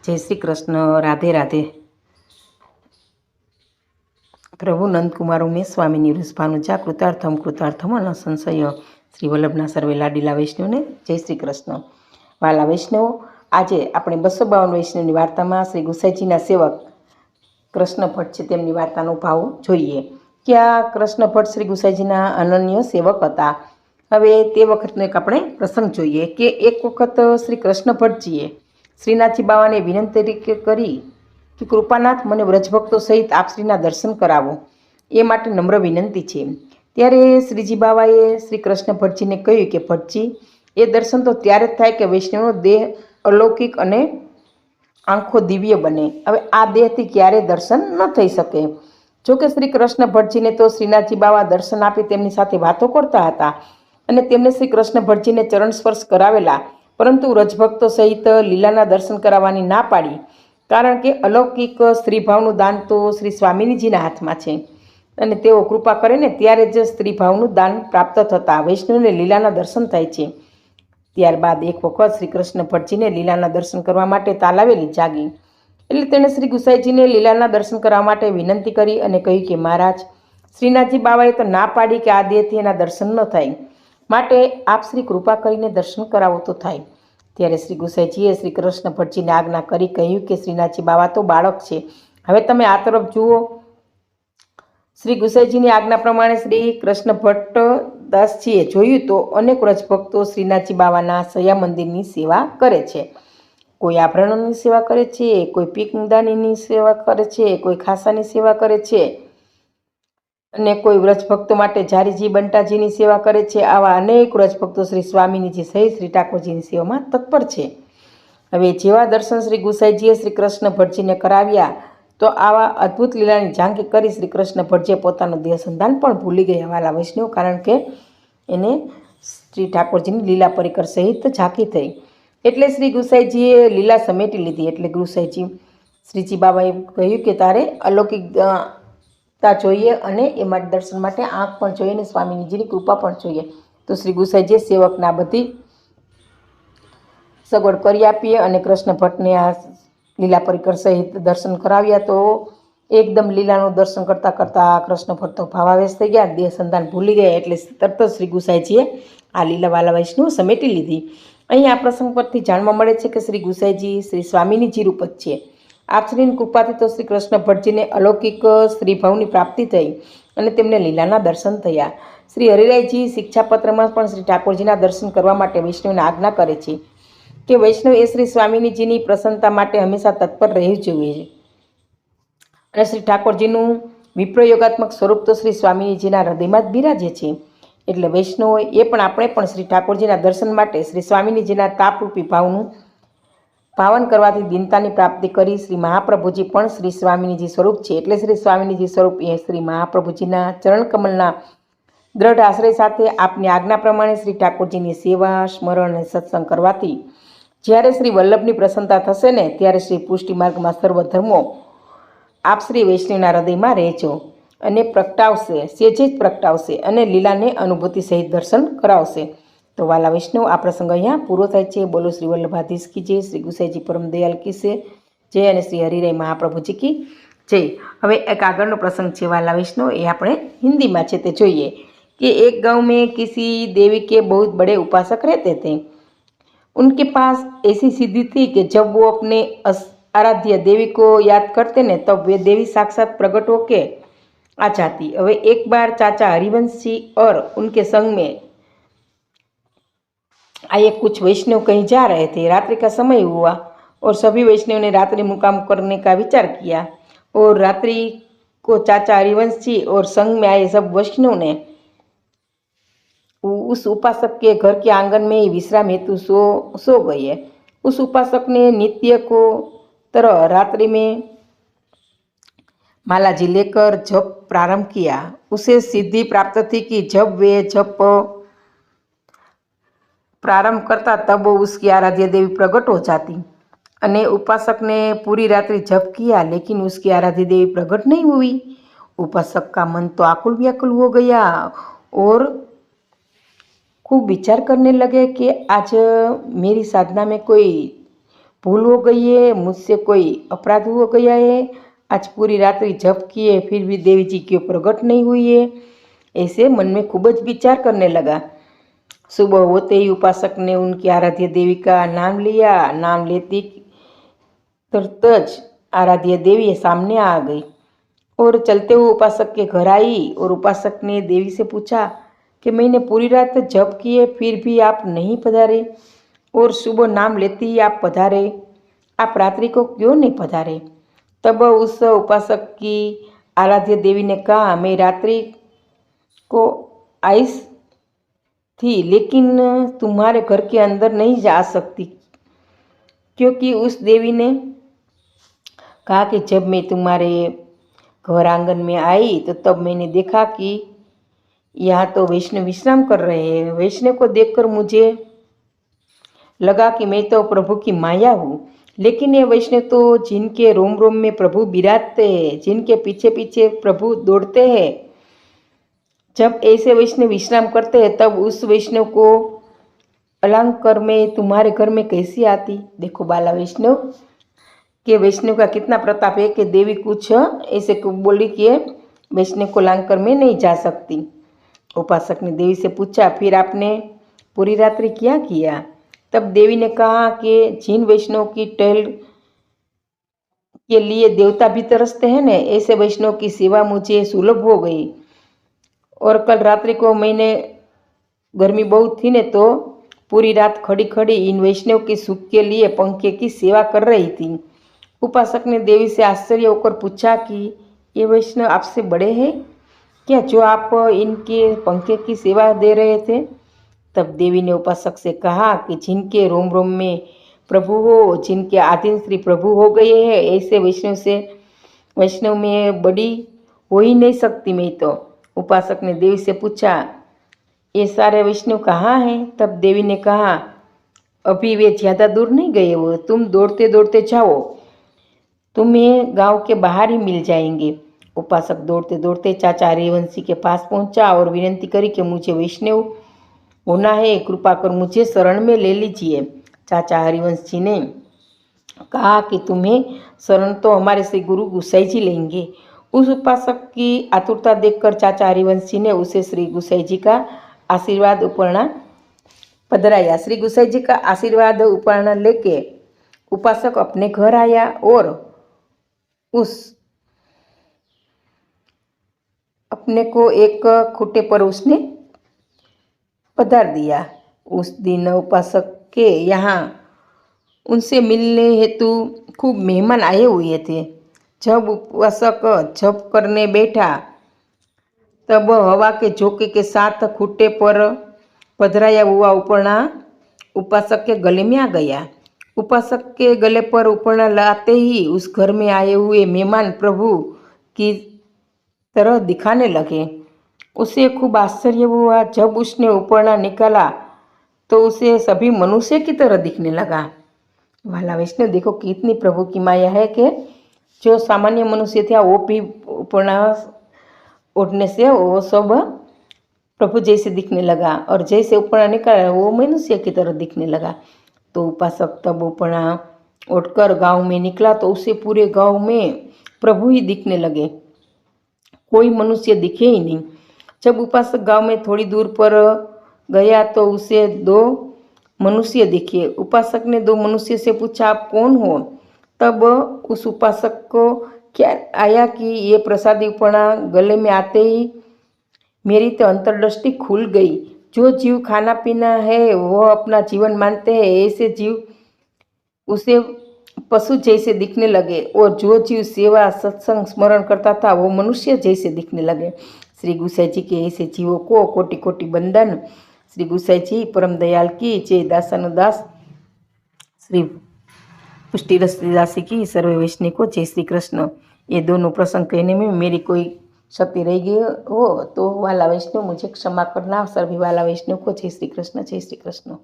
जय श्री कृष्ण। राधे राधे। प्रभु नंदकुमार उमेश स्वामी निरुष्भानुजा कृतार्थम कृतार्थम अन संशय। श्री वल्लभना सर्वे लाडीला वैष्णव ने जय श्री कृष्ण। वाला वैष्णव, आज આપણે 252 વૈષ્ણવની વાર્તામાં શ્રી ગુસાઈજીના સેવક કૃષ્ણ ભટ્ટ છે તેમની વાર્તાનો ભાવ જોઈએ કે આ કૃષ્ણ ભટ્ટ શ્રી ગુસાઈજીના અનન્ય સેવક હતા। હવે તે વખતનો એક આપણે પ્રસંગ જોઈએ કે એક વખત શ્રી કૃષ્ણ ભટ્ટજીએ શ્રીનાથજી બાવાને વિનંતી કરી કે કૃપાનાથ, મને વ્રજભક્તો સહિત આપ શ્રીના દર્શન કરાવો, એ માટે નમ્ર વિનંતી છે। ત્યારે શ્રીજી બાવાએ શ્રી કૃષ્ણ ભટ્ટજીને કહ્યું કે ભટ્ટજી, એ દર્શન તો ત્યારે જ થાય કે વૈષ્ણવનો દેહ અલૌકિક અને આંખો દિવ્ય બને। હવે આ દેહથી ક્યારેય દર્શન ન થઈ શકે। જોકે શ્રી કૃષ્ણ ભટ્ટજીને તો શ્રીનાથજી બાવા દર્શન આપી તેમની સાથે વાતો કરતા હતા અને તેમને શ્રી કૃષ્ણ ભટ્ટજીને ચરણ સ્પર્શ કરાવેલા, પરંતુ વ્રજભક્તો સહિત લીલાના દર્શન કરાવવાની ના પાડી, કારણ કે અલૌકિક સ્ત્રીભાવનું દાન તો શ્રી સ્વામિનીજીના હાથમાં છે અને તેઓ કૃપા કરે ને ત્યારે જ સ્ત્રીભાવનું દાન પ્રાપ્ત થતાં વૈષ્ણવને લીલાના દર્શન થાય છે। ત્યારબાદ એક વખત શ્રી કૃષ્ણ ભટ્ટજીને લીલાના દર્શન કરવા માટે તાલાવેલી જાગી, એટલે તેણે શ્રી ગુસાઈજીને લીલાના દર્શન કરવા માટે વિનંતી કરી અને કહ્યું કે મહારાજ, શ્રીનાથજી બાવાએ તો ના પાડી કે આ દેહથી એના દર્શન ન થાય, માટે આપ શ્રી કૃપા કરીને દર્શન કરાવો તો થાય। ત્યારે શ્રી ગુસાઈજીએ શ્રી કૃષ્ણ ભટ્ટજીને આજ્ઞા કરી કહ્યું કે શ્રીનાથજી બાવા તો બાળક છે, હવે તમે આ તરફ જુઓ। શ્રી ગુસાઈજીની આજ્ઞા પ્રમાણે શ્રી કૃષ્ણ ભટ્ટ દાસજીએ જોયું તો અનેક વ્રજભક્તો શ્રીનાથજી બાવાના સયા મંદિરની સેવા કરે છે। કોઈ આભરણોની સેવા કરે છે, કોઈ પીકદાનીની સેવા કરે છે, કોઈ ખાસાની સેવા કરે છે અને કોઈ વ્રજભક્તો માટે જારીજી બંટાજીની સેવા કરે છે। આવા અનેક વ્રજભક્તો શ્રી સ્વામિનીજી સહિત શ્રી ઠાકોરજીની સેવામાં તત્પર છે। હવે જેવા દર્શન શ્રી ગુસાઈજીએ શ્રી કૃષ્ણ ભટ્ટજીને કરાવ્યા તો આવા અદ્ભુત લીલાની ઝાંખી કરી શ્રી કૃષ્ણ ભટ્ટજીએ પોતાનું દેહ સંધાન પણ ભૂલી ગયા વાલા વૈષ્ણવ, કારણ કે એને શ્રી ઠાકોરજીની લીલા પરિકર સહિત ઝાંખી થઈ, એટલે શ્રી ગુસાઈજીએ લીલા સમેટી લીધી। એટલે ગુસાઈજી શ્રીજી બાબાએ કહ્યું કે તારે અલૌકિકતા જોઈએ અને એ માટે દર્શન માટે આંખ પણ જોઈએ અને સ્વામીજીની કૃપા પણ જોઈએ। તો શ્રી ગુસાઈજીએ સેવકના બધી સગવડ કરી આપીએ અને કૃષ્ણ ભટ્ટને આ લીલા પરિકર સહિત દર્શન કરાવ્યા તો એકદમ લીલાનું દર્શન કરતાં કરતાં કૃષ્ણ ભટ્ટ તો ભાવાવેશ થઈ ગયા, દેહ સંધાન ભૂલી ગયા, એટલે તરત જ શ્રી ગુસાઈજીએ આ લીલા વાલા વૈષ્ણવ સમેટી લીધી। અહીં આ પ્રસંગ પરથી જાણવા મળે છે કે શ્રી ગુસાઈજી શ્રી સ્વામિનીજી રૂપ જ છે। આપ શ્રીની કૃપાથી તો શ્રી કૃષ્ણ ભટ્ટજીને અલૌકિક સ્ત્રીભાવની પ્રાપ્તિ થઈ અને તેમને લીલાના દર્શન થયા। શ્રી હરિરાયજી શિક્ષાપત્રમાં પણ શ્રી ઠાકોરજીના દર્શન કરવા માટે વૈષ્ણવને આજ્ઞા કરે છે કે વૈષ્ણવ એ શ્રી સ્વામિનીજીની પ્રસન્નતા માટે હંમેશા તત્પર રહેવું જોઈએ અને શ્રી ઠાકોરજીનું વિપ્રયોગાત્મક સ્વરૂપ તો શ્રી સ્વામિનીજીના હૃદયમાં જ બિરાજે છે। એટલે વૈષ્ણવ એ પણ આપણે પણ શ્રી ઠાકોરજીના દર્શન માટે શ્રી સ્વામિનીજીના તાપરૂપી ભાવનું પાવન કરવાથી દિનતાની પ્રાપ્તિ કરી। શ્રી મહાપ્રભુજી પણ શ્રી સ્વામિનીજી સ્વરૂપ છે, એટલે શ્રી સ્વામિનીજી સ્વરૂપ એ શ્રી મહાપ્રભુજીના ચરણકમલના દ્રઢ આશ્રય સાથે આપની આજ્ઞા પ્રમાણે શ્રી ઠાકોરજીની સેવા, સ્મરણ અને સત્સંગ કરવાથી જ્યારે શ્રી વલ્લભની પ્રસન્નતા થશે ને ત્યારે શ્રી પુષ્ટિ માર્ગમાં સર્વ ધર્મો આપ શ્રી વૈષ્ણવના હૃદયમાં રહેજો અને પ્રગટાવશે, સેજે જ પ્રગટાવશે અને લીલાને અનુભૂતિ સહિત દર્શન કરાવશે। તો વાલા વૈષ્ણવ, આ પ્રસંગ અહીંયા પૂરો થાય છે। બોલો શ્રી વલ્લભાધીશ કી જય, શ્રી ગુસાઈજી પરમ દયાલ કી જય અને શ્રી હરિરાય મહાપ્રભુજી કી જય। હવે એક આગળનો પ્રસંગ છે વાલા વૈષ્ણવ, એ આપણે હિન્દીમાં છે તે જોઈએ कि एक गांव में किसी देवी के बहुत बड़े उपासक रहते थे। उनके पास ऐसी सिद्धि थी कि जब वो अपने आराध्य देवी को याद करते न तब वे देवी साक्षात प्रकट होके आ जाती। હવે एक बार चाचा हरिवंश जी और उनके संग में आए कुछ वैष्णव कहीं जा रहे थे। रात्रि का समय हुआ और सभी वैष्णव ने रात्रि मुकाम करने का विचार किया और रात्रि को चाचा हरिवंश जी और संग में आए सब वैष्णव ने उस उपासक के घर के आंगन में ही विश्राम हेतु सो गए। उस उपासक ने नित्य को तरह रात्रि में माला जी लेकर जप प्रारंभ किया। उसे सिद्धि प्राप्त थी कि जब वे जप प्रारंभ करता तब उसकी आराध्य देवी प्रकट हो जाती। अने उपासक ने पूरी रात्रि जप किया लेकिन उसकी आराध्य देवी प्रकट नहीं हुई। उपासक का मन तो आकुल व्याकुल हो गया और खूब विचार करने लगे कि आज मेरी साधना में कोई भूल हो गई है, मुझसे कोई अपराध हो गया है, आज पूरी रात्रि जप किए फिर भी देवी जी क्यों प्रकट नहीं हुई है। ऐसे मन में खूब ज विचार करने लगा। सुबह होते ही उपासक ने उनकी आराध्य देवी का नाम लिया। नाम लेती तुरंत ज आराध्य देवी सामने आ गई और चलते हुए उपासक के घर आई और उपासक ने देवी से पूछा कि मैंने पूरी रात जप किए फिर भी आप नहीं पधारे और सुबह नाम लेते ही आप पधारे, आप रात्रि को क्यों नहीं पधारे। तब उस उपासक की आराध्य देवी ने कहा, मैं रात्रि को आई थी लेकिन तुम्हारे घर के अंदर नहीं जा सकती, क्योंकि उस देवी ने कहा कि जब मैं तुम्हारे घर आंगन में आई तो तब मैंने देखा कि यहाँ तो वैष्णव विश्राम कर रहे हैं। वैष्णव को देखकर मुझे लगा कि मैं तो प्रभु की माया हूँ, लेकिन ये वैष्णव तो जिनके रोम रोम में प्रभु विराजते हैं, जिनके पीछे पीछे प्रभु दौड़ते हैं, जब ऐसे वैष्णव विश्राम करते हैं तब उस वैष्णव को अलंकार में तुम्हारे घर में कैसी आती। देखो बाला वैष्णव कि वैष्णव का कितना प्रताप है कि देवी कुछ ऐसे बोली कि वैष्णव को अलंकार में नहीं जा सकती। उपासक ने देवी से पूछा, फिर आपने पूरी रात्रि क्या किया। तब देवी ने कहा कि जिन वैष्णव की टहल के लिए देवता भी तरसते हैं न, ऐसे वैष्णव की सेवा मुझे सुलभ हो गई। और कल रात्रि को मैंने गर्मी बहुत थी ने तो पूरी रात खड़ी खड़ी इन वैष्णव के सुख के लिए पंखे की सेवा कर रही थी। उपासक ने देवी से आश्चर्य होकर पूछा कि ये वैष्णव आपसे बड़े हैं क्या, जो आप इनके पंखे की सेवा दे रहे थे। तब देवी ने उपासक से कहा कि जिनके रोम रोम में प्रभु हो, जिनके आधीन श्री प्रभु हो गए हैं, ऐसे वैष्णव में बड़ी हो ही नहीं सकती मैं तो। उपासक ने देवी से पूछा, ये सारे वैष्णव कहाँ हैं। तब देवी ने कहा, अभी वे ज़्यादा दूर नहीं गए हो, तुम दौड़ते दौड़ते जाओ, तुम्हें गांव के बाहर ही मिल जाएंगे। उपासक दौड़ते दौड़ते चाचा हरिवंशी के पास पहुंचा और विनती करी कि मुझे वैष्णव होना है, कृपा कर मुझे शरण में ले लीजिए। चाचा हरिवंश जी ने कहा कि तुम्हें शरण तो हमारे से गुरु गुसाई जी लेंगे। उस उपासक की आतुरता देखकर चाचा हरिवंश जी ने उसे श्री गुसाई जी का आशीर्वाद उपरना पधराया। श्री गुसाई जी का आशीर्वाद उपरना लेके उपासक अपने घर आया और उस अपने को एक खूटे पर उसने पधार दिया। उस दिन उपासक के यहाँ उनसे मिलने हेतु खूब मेहमान आए हुए थे। जब उपासक जप करने बैठा तब हवा के झोंके के साथ खूटे पर पधराया हुआ उपरना उपासक के गले में आ गया। उपासक के गले पर उपरना लाते ही उस घर में आए हुए मेहमान प्रभु की तरह दिखाने लगे। उसे खूब आश्चर्य हुआ। जब उसने उपरना निकाला तो उसे सभी मनुष्य की तरह दिखने लगा। वाला वैष्णव देखो कितनी प्रभु की माया है कि जो सामान्य मनुष्य थे वो भी उपरना उठने से वो सब प्रभु जैसे दिखने लगा और जैसे उपरना निकाला वो मनुष्य की तरह दिखने लगा। तो उपासक तब उपरना उठकर गांव में निकला तो उसे पूरे गांव में प्रभु ही दिखने लगे, कोई मनुष्य दिखे ही नहीं। जब उपासक गांव में थोड़ी दूर पर गया तो उसे दो मनुष्य दिखे। उपासक ने दो मनुष्य से पूछा, आप कौन हो। तब उस उपासक को क्या आया कि ये प्रसादी उपरना गले में आते ही मेरी तो अंतर्दृष्टि खुल गई। जो जीव खाना पीना है वो अपना जीवन मानते हैं, ऐसे जीव उसे पशु जैसे दिखने लगे और जो जीव सेवा सत्संग स्मरण करता था वो मनुष्य जैसे दिखने लगे। श्री गुसाई जी के ऐसे जीवों को कोटि कोटि बंदन। श्री गुसाई जी परम दयाल की जय। दासानुदास श्री पुष्टि रसदासी की सर्व वैष्णव को जय श्री कृष्ण। ये दोनों प्रसंग कहने में मेरी कोई शक्ति रह गई हो तो वाला वैष्णव मुझे क्षमा करना। सभी वाला वैष्णव को जय श्री कृष्ण, जय श्री कृष्ण।